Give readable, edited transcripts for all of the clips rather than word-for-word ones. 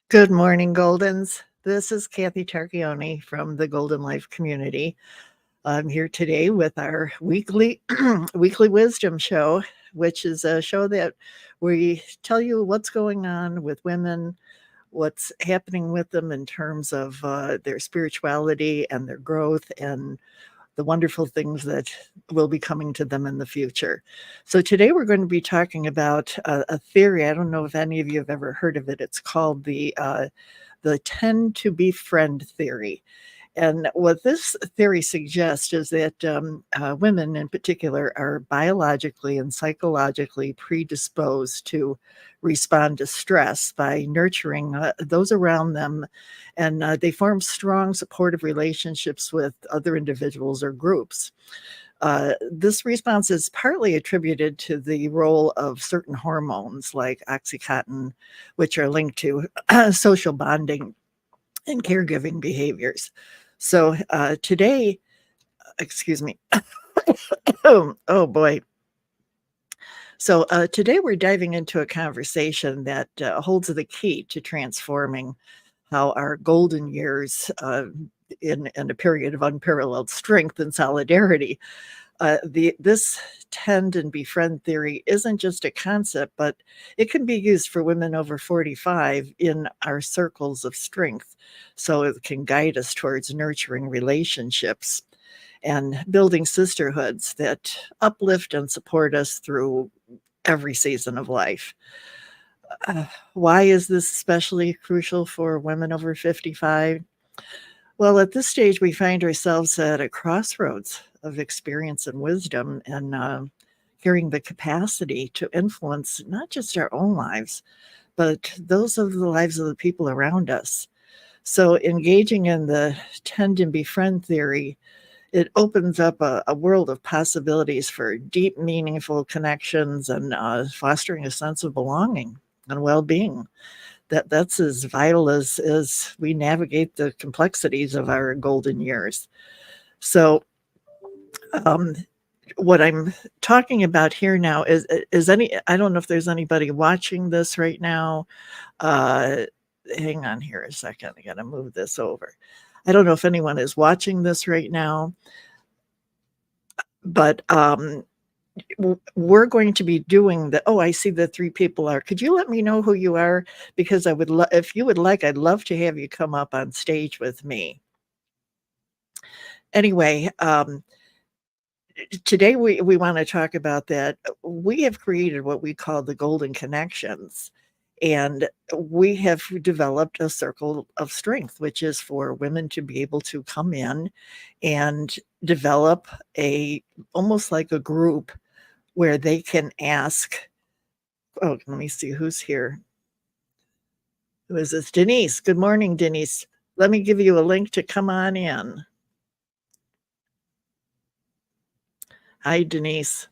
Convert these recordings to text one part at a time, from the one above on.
Good morning, Goldens. This is Kathy Tarchioni from the Golden Life community. I'm here today with our weekly weekly wisdom show, which is a show that we tell you what's going on with women, what's happening with them in terms of their spirituality and their growth and the wonderful things that will be coming to them in the future. So today we're going to be talking about a theory. I don't know if any of you have ever heard of it. It's called the Tend to Befriend theory. And what this theory suggests is that women in particular are biologically and psychologically predisposed to respond to stress by nurturing those around them. And they form strong, supportive relationships with other individuals or groups. This response is partly attributed to the role of certain hormones like oxytocin, which are linked to social bonding and caregiving behaviors. So today, excuse me. Oh boy. So today we're diving into a conversation that holds the key to transforming how our golden years in a period of unparalleled strength and solidarity. This tend and befriend theory isn't just a concept, but it can be used for women over 45 in our circles of strength. So it can guide us towards nurturing relationships and building sisterhoods that uplift and support us through every season of life. Why is this especially crucial for women over 55? Well, at this stage, we find ourselves at a crossroads of experience and wisdom and carrying the capacity to influence not just our own lives, but those of the lives of the people around us. So, engaging in the tend and befriend theory, it opens up a world of possibilities for deep, meaningful connections and fostering a sense of belonging and well-being. That's as vital as we navigate the complexities of our golden years. So, um, what I'm talking about here now is I don't know if there's anybody watching this right now. Uh, Hang on here a second. I got to move this over. I don't know if anyone is watching this right now, but we're going to be doing the. Oh, I see the three people are. Could you let me know who you are? Because if you would like, I'd love to have you come up on stage with me. Anyway, today we want to talk about that. We have created what we call the golden connections. And we have developed a circle of strength, which is for women to be able to come in and develop almost like a group where they can ask. Oh, let me see who's here. Who is this? Denise. Good morning, Denise. Let me give you a link to come on in. Hi, Denise.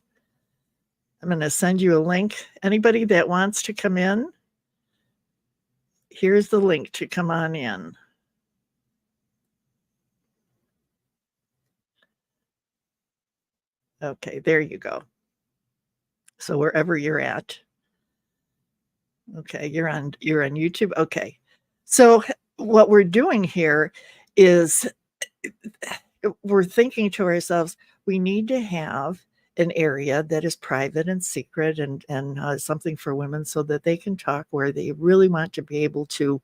I'm going to send you a link. Anybody that wants to come in, here's the link to come on in. Okay, there you go. So wherever you're at. Okay, you're on YouTube. Okay. So what we're doing here is we're thinking to ourselves, we need to have an area that is private and secret and something for women so that they can talk where they really want to be able to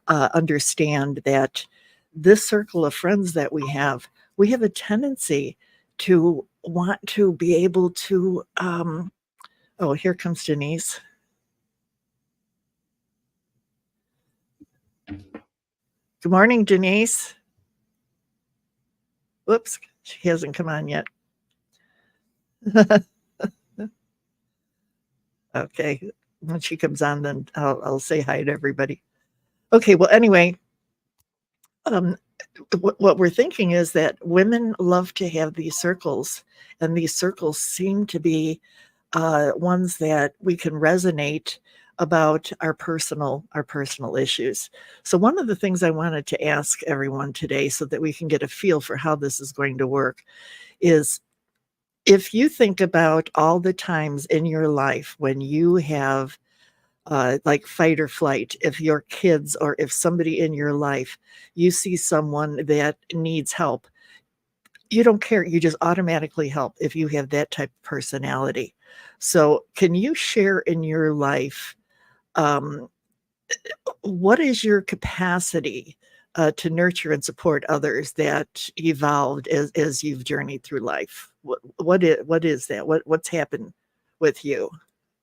understand that this circle of friends that we have a tendency to want to be able to oh, here comes Denise. Good morning, Denise. Whoops, she hasn't come on yet. Okay, when she comes on, then I'll say hi to everybody. Okay, well, anyway, um, what we're thinking is that women love to have these circles, and these circles seem to be ones that we can resonate about our personal issues. So one of the things I wanted to ask everyone today so that we can get a feel for how this is going to work is, if you think about all the times in your life when you have like fight or flight. If your kids or if somebody in your life, you see someone that needs help, you don't care. You just automatically help if you have that type of personality. So, can you share in your life um, what is your capacity to nurture and support others that evolved as you've journeyed through life? What is that? What's happened with you?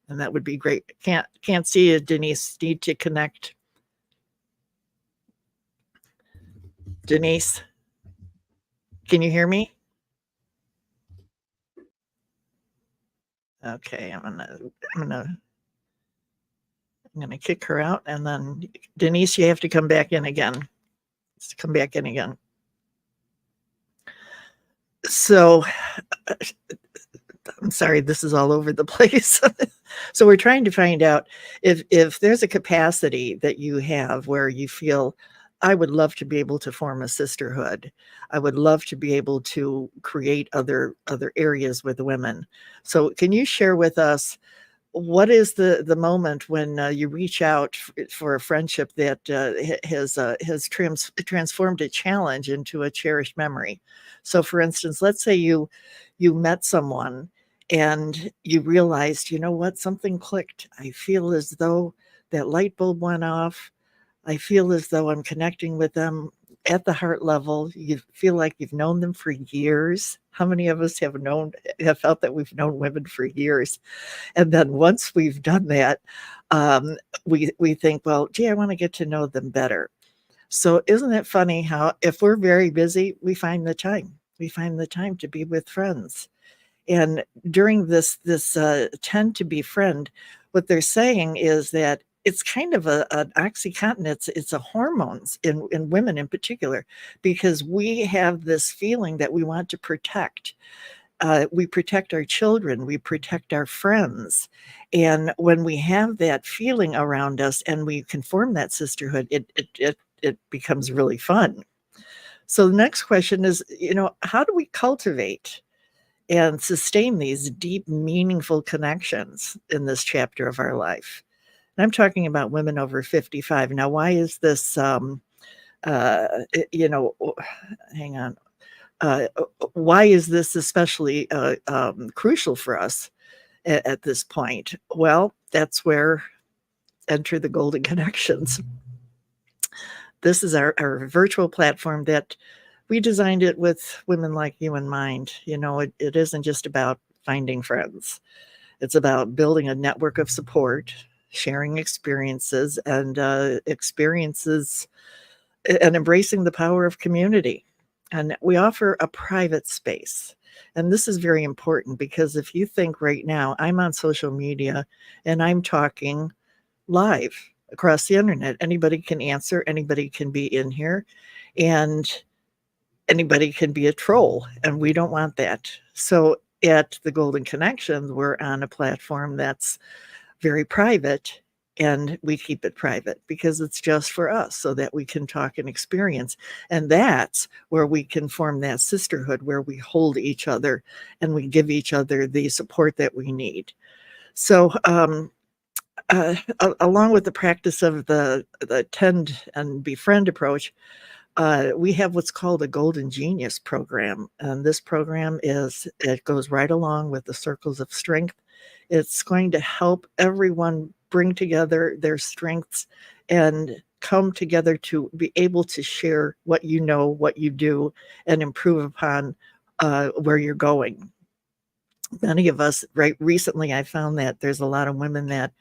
And that would be great. Can't see you, Denise. Need to connect. Denise, can you hear me? Okay, I'm gonna kick her out, and then Denise, you have to come back in again. Come back in again. So I'm sorry, this is all over the place. So we're trying to find out if there's a capacity that you have where you feel, I would love to be able to form a sisterhood. I would love to be able to create other areas with women. So can you share with us what is the moment when you reach out for a friendship that has transformed a challenge into a cherished memory? So, for instance, let's say you met someone and you realized, you know what, something clicked. I feel as though that light bulb went off. I feel as though I'm connecting with them at the heart level. You feel like you've known them for years. How many of us have felt that we've known women for years? And then once we've done that, um, we think, well, gee, I want to get to know them better. So isn't it funny how if we're very busy, we find the time. We find the time to be with friends. And during this tend to befriend, what they're saying is that it's kind of an oxycontin. It's a hormones in women in particular, because we have this feeling that we want to protect. We protect our children, we protect our friends. And when we have that feeling around us and we can form that sisterhood, it becomes really fun. So the next question is, how do we cultivate and sustain these deep, meaningful connections in this chapter of our life? And I'm talking about women over 55. Now, why is this, hang on. Why is this especially crucial for us at this point? Well, that's where enter the Golden Connections. This is our virtual platform that we designed it with women like you in mind. It isn't just about finding friends. It's about building a network of support, sharing experiences and embracing the power of community. And we offer a private space. And this is very important because if you think right now, I'm on social media and I'm talking live across the internet. Anybody can answer, anybody can be in here, and anybody can be a troll. And we don't want that. So at the Golden Connections, we're on a platform that's very private, and we keep it private because it's just for us so that we can talk and experience. And that's where we can form that sisterhood where we hold each other and we give each other the support that we need. So, along with the practice of the tend and befriend approach, we have what's called a Golden Genius program. And this program it goes right along with the Circles of Strength. It's going to help everyone bring together their strengths and come together to be able to share what you know, what you do, and improve upon where you're going. Many of us, right, recently I found that there's a lot of women that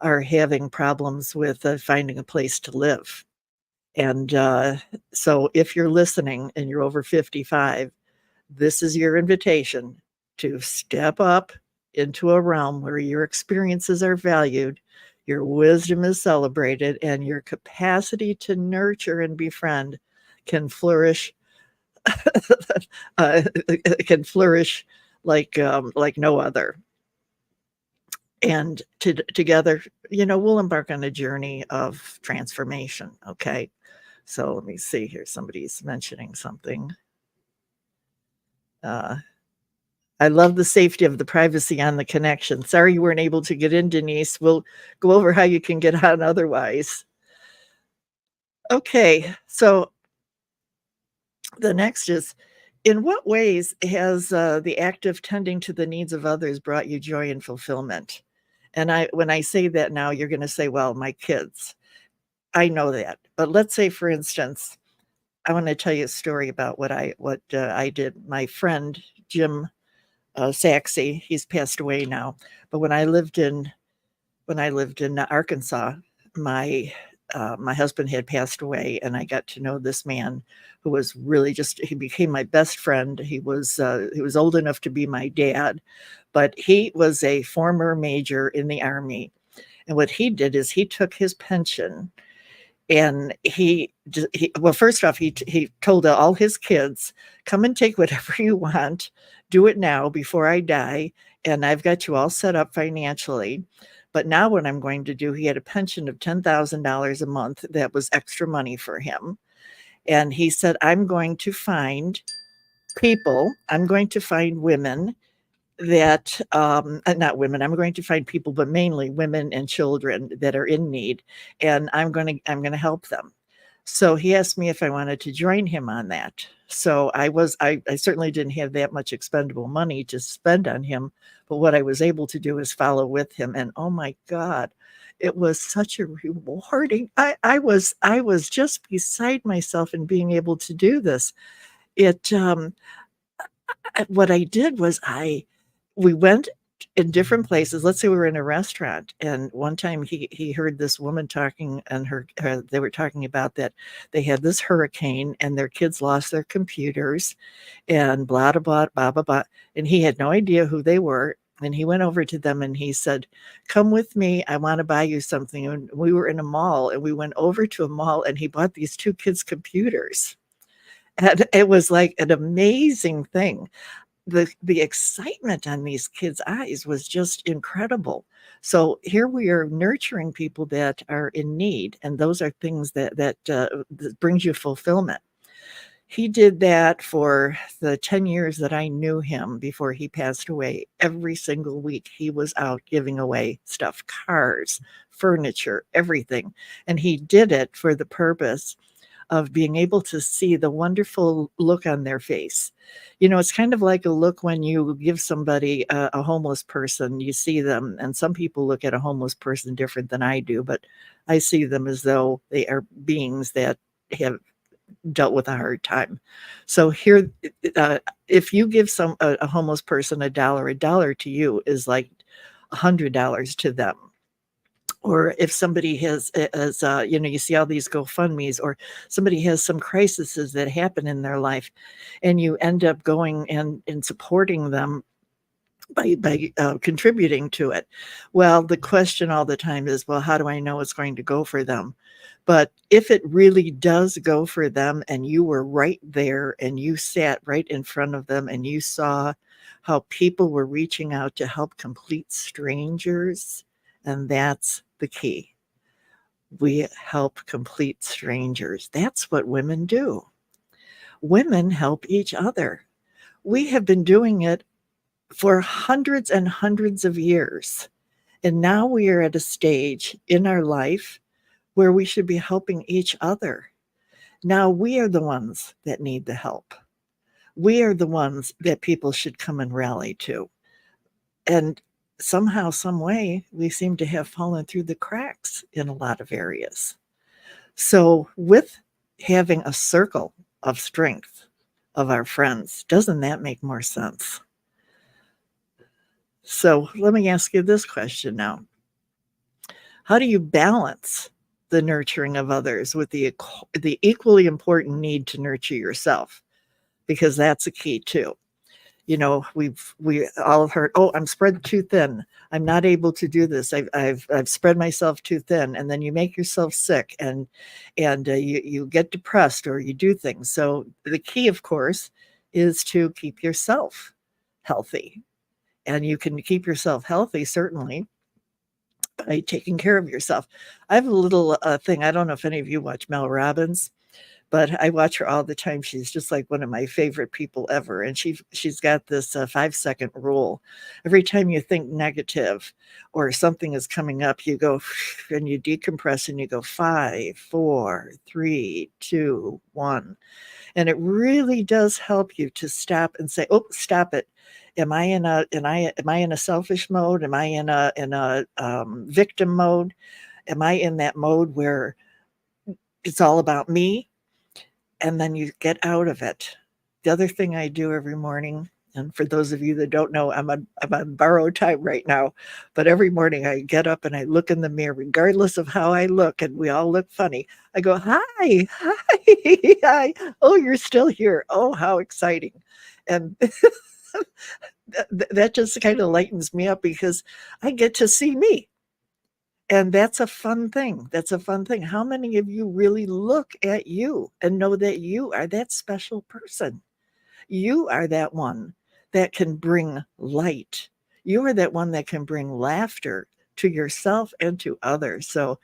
are having problems with finding a place to live. And so if you're listening and you're over 55, this is your invitation to step up into a realm where your experiences are valued, your wisdom is celebrated, and your capacity to nurture and befriend can flourish. Can flourish like no other. And together, we'll embark on a journey of transformation. Okay. So let me see here. Somebody's mentioning something. Uh, I love the safety of the privacy on the connection. Sorry you weren't able to get in, Denise. We'll go over how you can get on otherwise. Okay, so the next is, in what ways has the act of tending to the needs of others brought you joy and fulfillment? And when I say that now, you're going to say, well, my kids. I know that. But let's say, for instance, I want to tell you a story about what I did. My friend Jim Saxey, he's passed away now. But when I lived in Arkansas, my my husband had passed away, and I got to know this man who was really just he became my best friend. He was old enough to be my dad, but he was a former major in the Army. And what he did is he took his pension and well, first off, he told all his kids, "Come and take whatever you want. Do it now before I die, and I've got you all set up financially. But now what I'm going to do," he had a pension of $10,000 a month that was extra money for him. And he said, I'm going to find women that not women, I'm going to find people, but mainly women and children that are in need, and I'm going to help them. So he asked me if I wanted to join him on that. So I certainly didn't have that much expendable money to spend on him, but what I was able to do is follow with him, and oh my God, it was such a rewarding. I was just beside myself in being able to do this. It What I did was we went in different places. Let's say we were in a restaurant, and one time he heard this woman talking, and they were talking about that they had this hurricane, and their kids lost their computers, and blah blah blah blah blah blah. And he had no idea who they were. And he went over to them and he said, "Come with me. I want to buy you something." And we were in a mall, and we went over to a mall, and he bought these two kids computers. And it was like an amazing thing. The excitement on these kids' eyes was just incredible. So here we are nurturing people that are in need, and those are things that brings you fulfillment. He did that for the 10 years that I knew him before he passed away. Every single week, he was out giving away stuff, cars, furniture, everything. And he did it for the purpose of being able to see the wonderful look on their face. It's kind of like a look when you give somebody a homeless person, you see them, and some people look at a homeless person different than I do, but I see them as though they are beings that have dealt with a hard time. So here, if you give a homeless person a dollar to you is like $100 to them. Or if somebody you see all these GoFundMe's, or somebody has some crises that happen in their life, and you end up going and supporting them by contributing to it. Well, the question all the time is, well, how do I know it's going to go for them? But if it really does go for them, and you were right there and you sat right in front of them and you saw how people were reaching out to help complete strangers, and that's the key. We help complete strangers. That's what women do. Women help each other. We have been doing it for hundreds and hundreds of years. And now we are at a stage in our life where we should be helping each other. Now we are the ones that need the help. We are the ones that people should come and rally to. And somehow, some way, we seem to have fallen through the cracks in a lot of areas. So, with having a circle of strength of our friends, doesn't that make more sense? So, let me ask you this question now. How do you balance the nurturing of others with the equally important need to nurture yourself? Because that's a key too. We all have heard, "Oh, I'm spread too thin. I'm not able to do this. I've spread myself too thin," and then you make yourself sick, and you get depressed, or you do things. So the key, of course, is to keep yourself healthy, and you can keep yourself healthy certainly by taking care of yourself. I have a little thing. I don't know if any of you watch Mel Robbins, but I watch her all the time. She's just like one of my favorite people ever, and she's got this 5-second rule. Every time you think negative or something is coming up, you go and you decompress and you go 5, 4, 3, 2, 1, and it really does help you to stop and say, "Oh, stop it. Am I in a selfish mode? Am I in a victim mode? Am I in that mode where it's all about me?" And then you get out of it. The other thing I do every morning, and for those of you that don't know, I'm on borrowed time right now, but every morning I get up and I look in the mirror, regardless of how I look, and we all look funny. I go, "Hi, hi, hi. Oh, you're still here. Oh, how exciting!" And that just kind of lightens me up because I get to see me. And that's a fun thing. That's a fun thing. How many of you really look at you and know that you are that special person? You are that one that can bring light. You are that one that can bring laughter to yourself and to others. So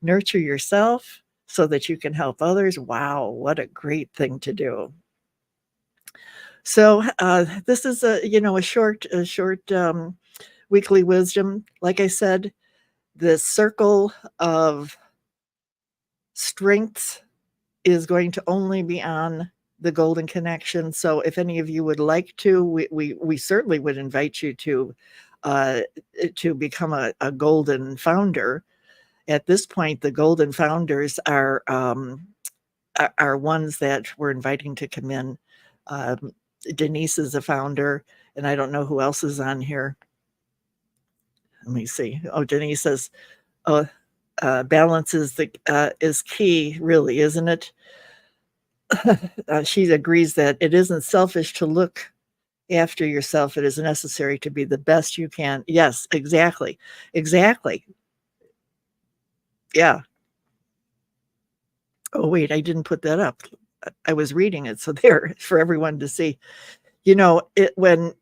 nurture yourself so that you can help others. Wow, what a great thing to do. So this is a short weekly wisdom. Like I said, the circle of strength is going to only be on the golden connection. So if any of you would like to, we certainly would invite you uh, to become a golden founder. At this point, the golden founders are ones that we're inviting to come in. Um, Denise is a founder, and I don't know who else is on here. Let me see. Oh, Denise says, "Oh, balance is key, really, isn't it?" She agrees that it isn't selfish to look after yourself. It is necessary to be the best you can. Yes, exactly. Exactly. Yeah. Oh, wait, I didn't put that up. I was reading it. So there for everyone to see. When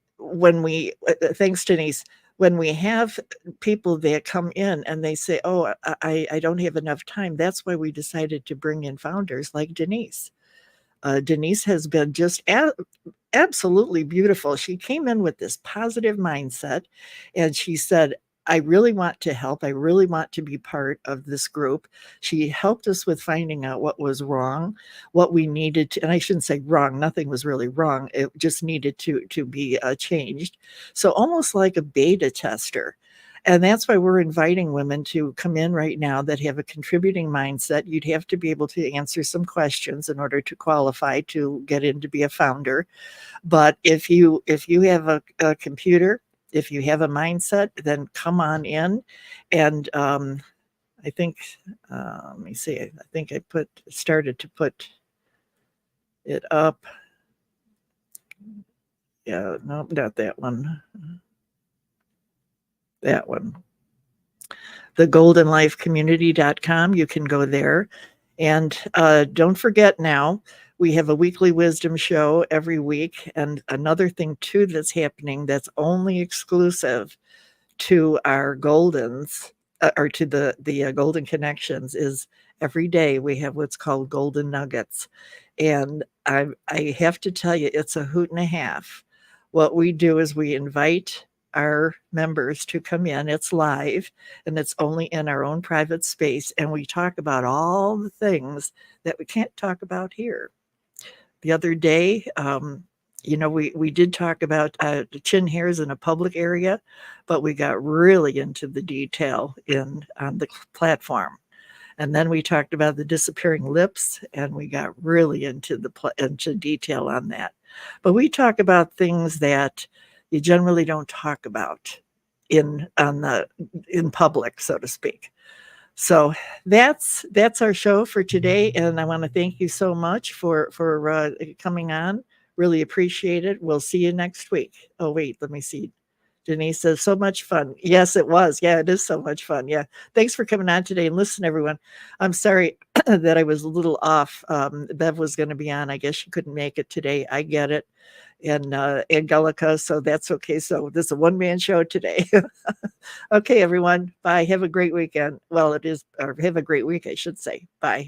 we, thanks, Denise, when we have people that come in and they say, "Oh, I don't have enough time," that's why we decided to bring in founders like Denise. Denise has been just absolutely beautiful. She came in with this positive mindset and she said, "I really want to help. I really want to be part of this group." She helped us with finding out what was wrong, what we needed to, and I shouldn't say wrong, nothing was really wrong. It just needed to be changed. So almost like a beta tester. And that's why we're inviting women to come in right now that have a contributing mindset. You'd have to be able to answer some questions in order to qualify to get in to be a founder. But if you have a computer, if you have a mindset, then come on in. And I think let me see. I think I started to put it up. Yeah, no, not that one. That one. thegoldenlifecommunity.com. You can go there. And don't forget now, we have a weekly wisdom show every week. And another thing, too, that's happening that's only exclusive to our Goldens or to the Golden Connections is every day we have what's called Golden Nuggets. And I have to tell you, it's a hoot and a half. What we do is we invite our members to come in. It's live and it's only in our own private space. And we talk about all the things that we can't talk about here. The other day, we did talk about the chin hairs in a public area, but we got really into the detail on the platform. And then we talked about the disappearing lips, and we got really into detail on that. But we talk about things that you generally don't talk about in public, so to speak. So that's our show for today, and I want to thank you so much for coming on. Really appreciate it. We'll see you next week. Oh wait, let me see. Denise says, "So much fun." Yes, it was. Yeah, it is so much fun. Yeah, thanks for coming on today. And listen, everyone, I'm sorry that I was a little off. Bev was going to be on. I guess she couldn't make it today. I get it. And Angelica, so that's okay. So this is a one-man show today. Okay, everyone. Bye. Have a great weekend. Well, it is, or have a great week, I should say. Bye.